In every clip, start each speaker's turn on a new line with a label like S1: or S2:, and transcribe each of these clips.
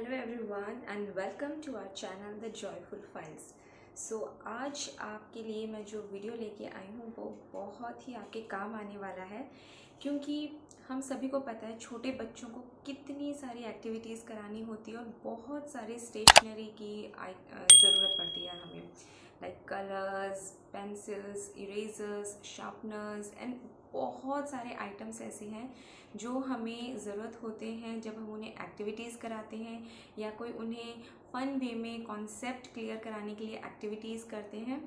S1: Hello everyone and welcome to our channel the joyful files. So आज आपके लिए मैं जो वीडियो लेके आई हूँ वो बहुत ही आपके काम आने वाला है, क्योंकि हम सभी को पता है छोटे बच्चों को कितनी सारी एक्टिविटीज़ करानी होती है और बहुत सारी स्टेशनरी की ज़रूरत पड़ती है हमें, like colours, pencils, erasers, sharpeners and बहुत सारे आइटम्स ऐसे हैं जो हमें ज़रूरत होते हैं जब हम उन्हें एक्टिविटीज़ कराते हैं या कोई उन्हें फ़न वे में कॉन्सेप्ट क्लियर कराने के लिए एक्टिविटीज़ करते हैं।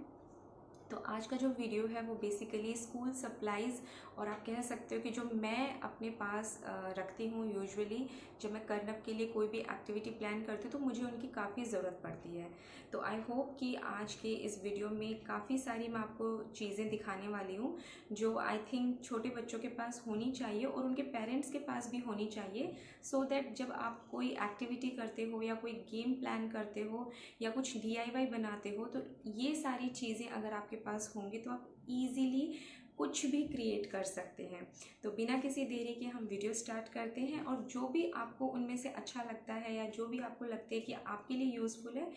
S1: तो आज का जो वीडियो है वो बेसिकली स्कूल सप्लाइज़, और आप कह सकते हो कि जो मैं अपने पास रखती हूँ यूजुअली जब मैं कर्नप के लिए कोई भी एक्टिविटी प्लान करती हूँ तो मुझे उनकी काफ़ी ज़रूरत पड़ती है। तो आई होप कि आज के इस वीडियो में काफ़ी सारी मैं आपको चीज़ें दिखाने वाली हूँ जो आई थिंक छोटे बच्चों के पास होनी चाहिए और उनके पेरेंट्स के पास भी होनी चाहिए, सो दैट जब आप कोई एक्टिविटी करते हो या कोई गेम प्लान करते हो या कुछ DIY बनाते हो तो ये सारी चीज़ें अगर आपके पास होंगी तो आप इजीली कुछ भी क्रिएट कर सकते हैं। तो बिना किसी देरी के हम वीडियो स्टार्ट करते हैं, और जो भी आपको उनमें से अच्छा लगता है या जो भी आपको लगता है कि आपके लिए यूज़फुल है,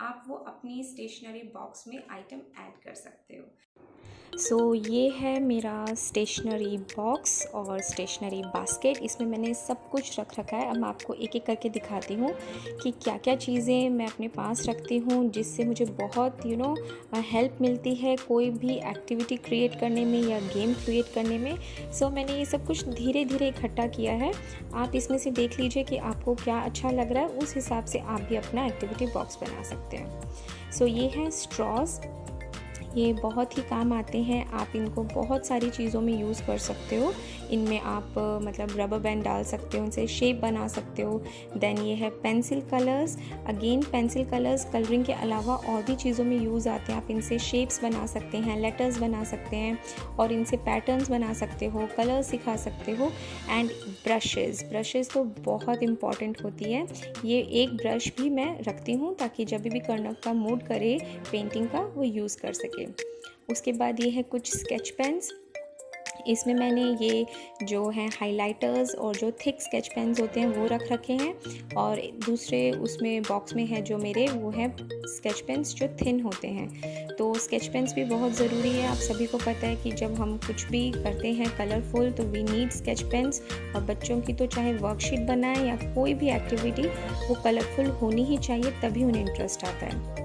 S1: आप वो अपनी स्टेशनरी बॉक्स में आइटम ऐड कर सकते हो। ये है मेरा स्टेशनरी बॉक्स और स्टेशनरी बास्केट। इसमें मैंने सब कुछ रख रखा है। अब मैं आपको एक एक करके दिखाती हूँ कि क्या क्या चीज़ें मैं अपने पास रखती हूँ जिससे मुझे बहुत हेल्प मिलती है कोई भी एक्टिविटी क्रिएट करने में या गेम क्रिएट करने में। मैंने ये सब कुछ धीरे धीरे इकट्ठा किया है। आप इसमें से देख लीजिए कि आपको क्या अच्छा लग रहा है, उस हिसाब से आप भी अपना एक्टिविटी बॉक्स बना सकते हैं। ये है स्ट्रॉज। ये बहुत ही काम आते हैं, आप इनको बहुत सारी चीज़ों में यूज़ कर सकते हो। इनमें आप मतलब रबर बैंड डाल सकते हो, इनसे शेप बना सकते हो। देन ये है pencil colours. Again pencil colours colouring के अलावा और भी चीज़ों में यूज़ आते हैं। आप इनसे शेप्स बना सकते हैं, लेटर्स बना सकते हैं और इनसे पैटर्न्स बना सकते हो, कलर्स सिखा सकते हो। एंड ब्रशेज़ तो बहुत इम्पॉर्टेंट होती है। ये एक ब्रश भी मैं रखती हूँ ताकि जब भी कर्नप का मूड करे पेंटिंग का वो यूज़ कर सके। उसके बाद ये है कुछ स्केच पेन्स। इसमें मैंने ये जो है हाइलाइटर्स और जो थिक स्केच पेन्स होते हैं वो रख रखे हैं, और दूसरे उसमें बॉक्स में है जो मेरे वो है स्केच पेन्स जो थिन होते हैं। तो स्केच पेन्स भी बहुत ज़रूरी है। आप सभी को पता है कि जब हम कुछ भी करते हैं कलरफुल तो वी नीड स्केच पेन्स, और बच्चों की तो चाहे वर्कशीट बनाएं या कोई भी एक्टिविटी वो कलरफुल होनी ही चाहिए, तभी उन्हें इंटरेस्ट आता है।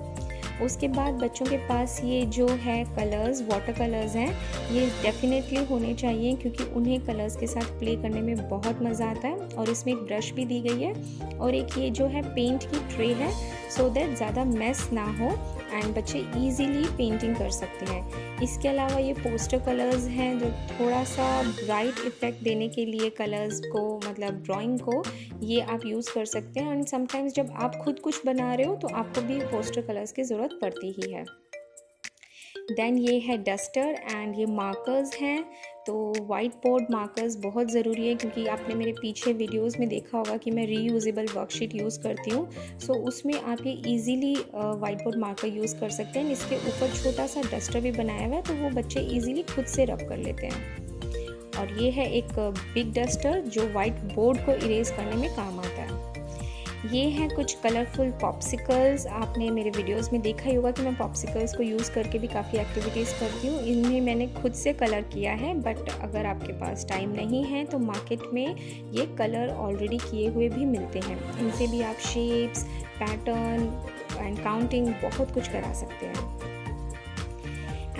S1: उसके बाद बच्चों के पास ये जो है कलर्स, वाटर कलर्स हैं, ये डेफिनेटली होने चाहिए क्योंकि उन्हें कलर्स के साथ प्ले करने में बहुत मज़ा आता है। और इसमें एक ब्रश भी दी गई है और एक ये जो है पेंट की ट्रे है, सो दैट ज़्यादा मेस ना हो एंड बच्चे इजीली पेंटिंग कर सकते हैं। इसके अलावा ये पोस्टर कलर्स हैं जो थोड़ा सा ब्राइट इफ़ेक्ट देने के लिए कलर्स को, मतलब ड्राइंग को, ये आप यूज़ कर सकते हैं। एंड समटाइम्स जब आप खुद कुछ बना रहे हो तो आपको भी पोस्टर कलर्स की ज़रूरत पड़ती ही है। देन ये है डस्टर एंड ये मार्कर्स हैं। तो वाइट बोर्ड मार्कर्स बहुत ज़रूरी है क्योंकि आपने मेरे पीछे वीडियोस में देखा होगा कि मैं रीयूजेबल वर्कशीट यूज़ करती हूँ। उसमें आप ये easily white board marker use कर सकते हैं। इसके ऊपर छोटा सा डस्टर भी बनाया हुआ है तो वो बच्चे इजीली खुद से रब कर लेते हैं। और ये है एक बिग डस्टर जो वाइट बोर्ड को इरेज करने में काम आता है। ये हैं कुछ कलरफुल पॉप्सिकल्स। आपने मेरे वीडियोस में देखा ही होगा कि मैं पॉप्सिकल्स को यूज़ करके भी काफ़ी एक्टिविटीज़ करती हूँ। इनमें मैंने खुद से कलर किया है, बट अगर आपके पास टाइम नहीं है तो मार्केट में ये कलर ऑलरेडी किए हुए भी मिलते हैं। इनसे भी आप शेप्स, पैटर्न एंड काउंटिंग बहुत कुछ करा सकते हैं।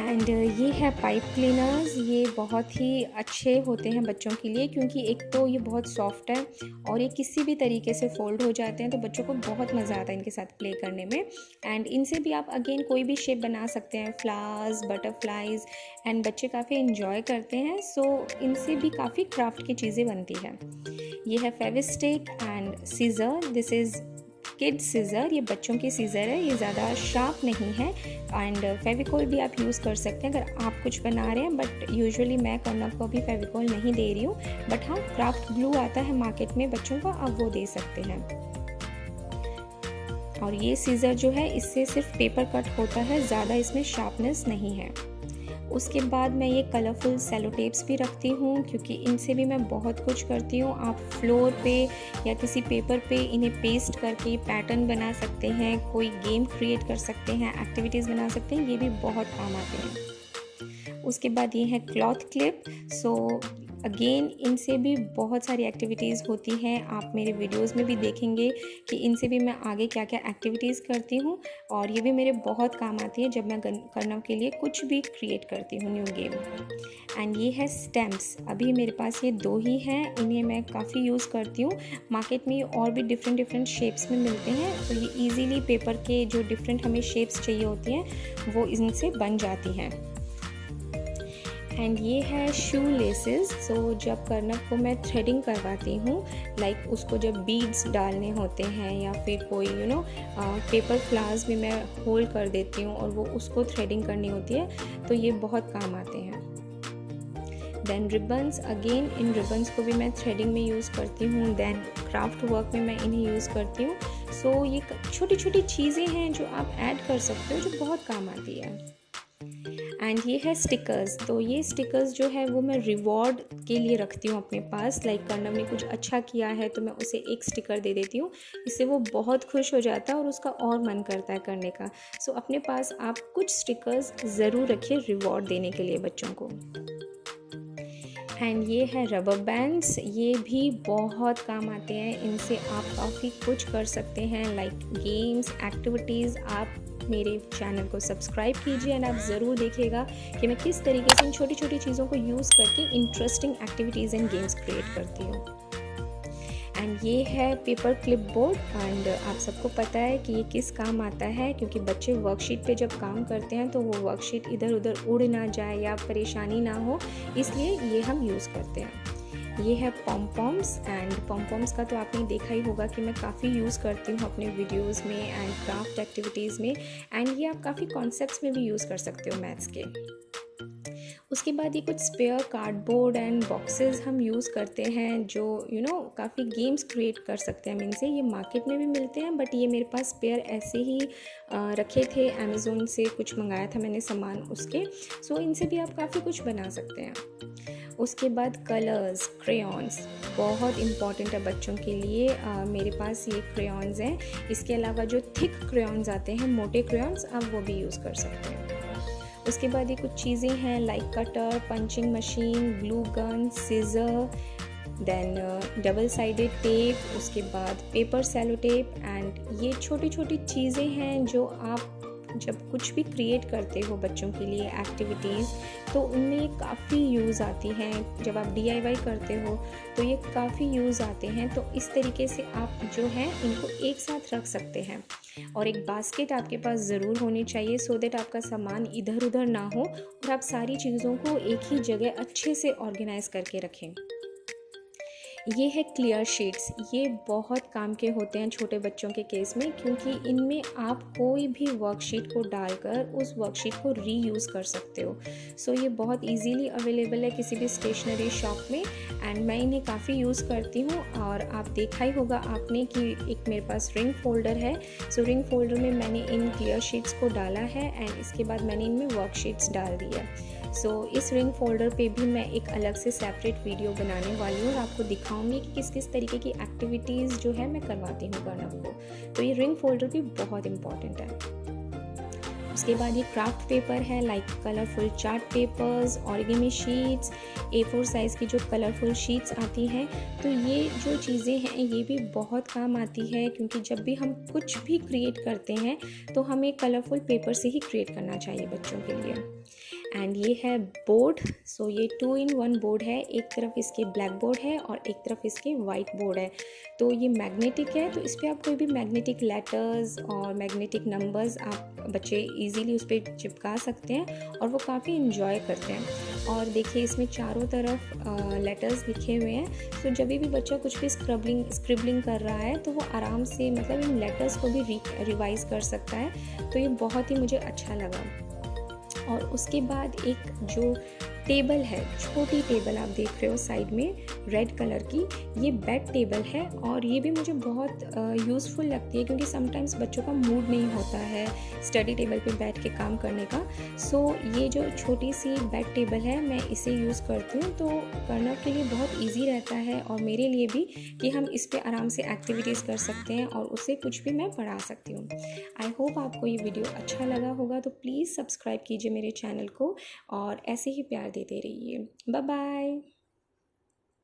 S1: एंड ये है पाइप क्लीनर्स। ये बहुत ही अच्छे होते हैं बच्चों के लिए क्योंकि एक तो ये बहुत सॉफ्ट है और ये किसी भी तरीके से फोल्ड हो जाते हैं, तो बच्चों को बहुत मज़ा आता है इनके साथ प्ले करने में। एंड इनसे भी आप अगेन कोई भी शेप बना सकते हैं, फ्लावर्स, बटरफ्लाइज, एंड बच्चे काफ़ी इन्जॉय करते हैं। इनसे भी काफ़ी क्राफ्ट की चीज़ें बनती हैं। ये है Fevistick and scissor. This is kids scissor. ये बच्चों की सीज़र है, ये ज़्यादा शार्प नहीं है। एंड फेविकोल भी आप यूज़ कर सकते हैं अगर आप कुछ बना रहे हैं, बट यूजुअली मैं कर्नप को अभी फेविकोल नहीं दे रही हूँ, बट हाँ क्राफ्ट ग्लू आता है मार्केट में बच्चों का, आप वो दे सकते हैं। और ये सीज़र जो है इससे सिर्फ पेपर कट होता है, ज़्यादा इसमें शार्पनेस नहीं है। उसके बाद मैं ये कलरफुल सेलो टेप्स भी रखती हूँ, क्योंकि इनसे भी मैं बहुत कुछ करती हूँ। आप फ्लोर पे या किसी पेपर पे इन्हें पेस्ट करके पैटर्न बना सकते हैं, कोई गेम क्रिएट कर सकते हैं, एक्टिविटीज़ बना सकते हैं, ये भी बहुत काम आते हैं। उसके बाद ये है क्लॉथ क्लिप। सो अगेन इनसे भी बहुत सारी एक्टिविटीज़ होती हैं, आप मेरे वीडियोस में भी देखेंगे कि इनसे भी मैं आगे क्या क्या एक्टिविटीज़ करती हूँ, और ये भी मेरे बहुत काम आती है जब मैं कर्नव के लिए कुछ भी क्रिएट करती हूँ न्यू गेम। एंड ये है स्टैम्प्स। अभी मेरे पास ये 2 ही हैं, इन्हें मैं काफ़ी यूज़ करती हूँ। मार्केट में और भी डिफरेंट शेप्स में मिलते हैं, तो ये ईजीली पेपर के जो डिफरेंट हमें शेप्स चाहिए होती हैं वो इनसे बन जाती हैं। एंड ये है शू लेसेस। सो जब कर्नव को मैं थ्रेडिंग करवाती हूँ, लाइक उसको जब बीड्स डालने होते हैं या फिर कोई पेपर फ्लावर्स में मैं होल्ड कर देती हूँ और वो उसको थ्रेडिंग करनी होती है, तो ये बहुत काम आते हैं। देन रिबन्स, अगेन इन रिबन्स को भी मैं थ्रेडिंग में यूज़ करती हूँ। देन क्राफ्ट वर्क में मैं इन्हें यूज़ करती हूँ। सो ये छोटी छोटी चीज़ें हैं जो आप ऐड कर सकते हो, जो बहुत काम आती है। एंड ये है स्टिकर्स। तो ये स्टिकर्स जो है वो मैं रिवॉर्ड के लिए रखती हूँ अपने पास। लाइक कर्नव ने कुछ अच्छा किया है तो मैं उसे एक स्टिकर दे देती हूँ, इससे वो बहुत खुश हो जाता है और उसका और मन करता है करने का। सो अपने पास आप कुछ स्टिकर्स ज़रूर रखिए रिवॉर्ड देने के लिए बच्चों को। एंड ये है रबर बैंड्स। ये भी बहुत काम आते हैं, इनसे आप काफ़ी कुछ कर सकते हैं, लाइक गेम्स, एक्टिविटीज़। आप मेरे चैनल को सब्सक्राइब कीजिए एंड आप ज़रूर देखिएगा कि मैं किस तरीके से इन छोटी छोटी चीज़ों को यूज़ करके interesting activities and games create करती हूँ। एंड ये है पेपर क्लिप बोर्ड। एंड आप सबको पता है कि ये किस काम आता है, क्योंकि बच्चे वर्कशीट पे जब काम करते हैं तो वो वर्कशीट इधर उधर उड़ ना जाए या परेशानी ना हो, इसलिए ये हम यूज़ करते हैं। ये है पॉम-पॉम्स। एंड पॉम-पॉम्स का तो आपने देखा ही होगा कि मैं काफ़ी यूज़ करती हूँ अपने वीडियोस में एंड क्राफ्ट एक्टिविटीज़ में। एंड ये आप काफ़ी कॉन्सेप्ट्स में भी यूज़ कर सकते हो मैथ्स के। उसके बाद ये कुछ स्पेयर कार्डबोर्ड एंड बॉक्सेस हम यूज़ करते हैं, जो काफ़ी गेम्स क्रिएट कर सकते हैं हम इनसे। ये मार्केट में भी मिलते हैं, बट ये मेरे पास स्पेयर ऐसे ही रखे थे, अमेज़ोन से कुछ मंगाया था मैंने सामान उसके। सो इनसे भी आप काफ़ी कुछ बना सकते हैं। उसके बाद कलर्स, क्रेयॉन्स बहुत इम्पॉर्टेंट है बच्चों के लिए। मेरे पास ये क्रेयॉन्स हैं। इसके अलावा जो थिक क्रेयॉन्स आते हैं, मोटे क्रेयॉन्स, आप वो भी यूज़ कर सकते हैं। उसके बाद ये कुछ चीज़ें हैं like cutter, punching machine, glue gun, scissor, then double sided tape, उसके बाद पेपर सेलो टेप। एंड ये छोटी छोटी चीज़ें हैं जो आप जब कुछ भी क्रिएट करते हो बच्चों के लिए एक्टिविटीज़, तो उनमें काफ़ी यूज़ आती हैं। जब आप DIY करते हो तो ये काफ़ी यूज़ आते हैं। तो इस तरीके से आप जो है इनको एक साथ रख सकते हैं, और एक बास्केट आपके पास ज़रूर होनी चाहिए, सो दैट आपका सामान इधर उधर ना हो और आप सारी चीज़ों को एक ही जगह अच्छे से ऑर्गेनाइज करके रखें। ये है क्लियर शीट्स। ये बहुत काम के होते हैं छोटे बच्चों के केस में, क्योंकि इनमें आप कोई भी वर्कशीट को डालकर उस वर्कशीट को रीयूज़ कर सकते हो। सो ये बहुत इजीली अवेलेबल है किसी भी स्टेशनरी शॉप में, एंड मैं इन्हें काफ़ी यूज़ करती हूँ। और आप देखा ही होगा आपने कि एक मेरे पास रिंग फोल्डर है। सो रिंग फोल्डर में मैंने इन क्लियर शीट्स को डाला है, एंड इसके बाद मैंने इनमें वर्कशीट्स डाल दी है। सो इस रिंग फोल्डर पे भी मैं एक अलग से सेपरेट वीडियो बनाने वाली हूँ और आपको दिखाऊंगी कि किस किस तरीके की एक्टिविटीज़ जो है मैं करवाती हूँ कर्नव को। तो ये रिंग फोल्डर भी बहुत इम्पॉर्टेंट है। उसके बाद ये क्राफ्ट पेपर है, like colourful chart papers, origami sheets, A4 size की जो कलरफुल शीट्स आती हैं। तो ये जो चीज़ें हैं ये भी बहुत काम आती है, क्योंकि जब भी हम कुछ भी क्रिएट करते हैं तो हमें कलरफुल पेपर से ही क्रिएट करना चाहिए बच्चों के लिए। एंड ये है बोर्ड। सो ये 2-in-1 बोर्ड है। एक तरफ इसके ब्लैक बोर्ड है और एक तरफ इसके वाइट बोर्ड है। तो ये मैग्नेटिक है, तो इस पर आप कोई भी मैग्नेटिक लेटर्स और मैग्नेटिक नंबर्स आप बच्चे इजीली उस पर चिपका सकते हैं और वो काफ़ी इन्जॉय करते हैं। और देखिए इसमें चारों तरफ लेटर्स लिखे हुए हैं। तो जब भी बच्चा कुछ भी स्क्रिबलिंग कर रहा है तो वो आराम से मतलब इन लेटर्स को भी रिवाइज कर सकता है। तो ये बहुत ही मुझे अच्छा लगा। और उसके बाद एक जो टेबल है, छोटी टेबल आप देख रहे हो साइड में, रेड कलर की। ये बेड टेबल है और ये भी मुझे बहुत यूज़फुल लगती है क्योंकि समटाइम्स बच्चों का मूड नहीं होता है स्टडी टेबल पे बैठ के काम करने का। सो ये जो छोटी सी बेड टेबल है मैं इसे यूज़ करती हूँ, तो करने के लिए बहुत ईजी रहता है और मेरे लिए भी कि हम इस पे आराम से एक्टिविटीज़ कर सकते हैं और उससे कुछ भी मैं पढ़ा सकती हूँ। आई होप आपको ये वीडियो अच्छा लगा होगा, तो प्लीज़ सब्सक्राइब कीजिए मेरे चैनल को और ऐसे ही प्यार देते रहिए। Bye bye.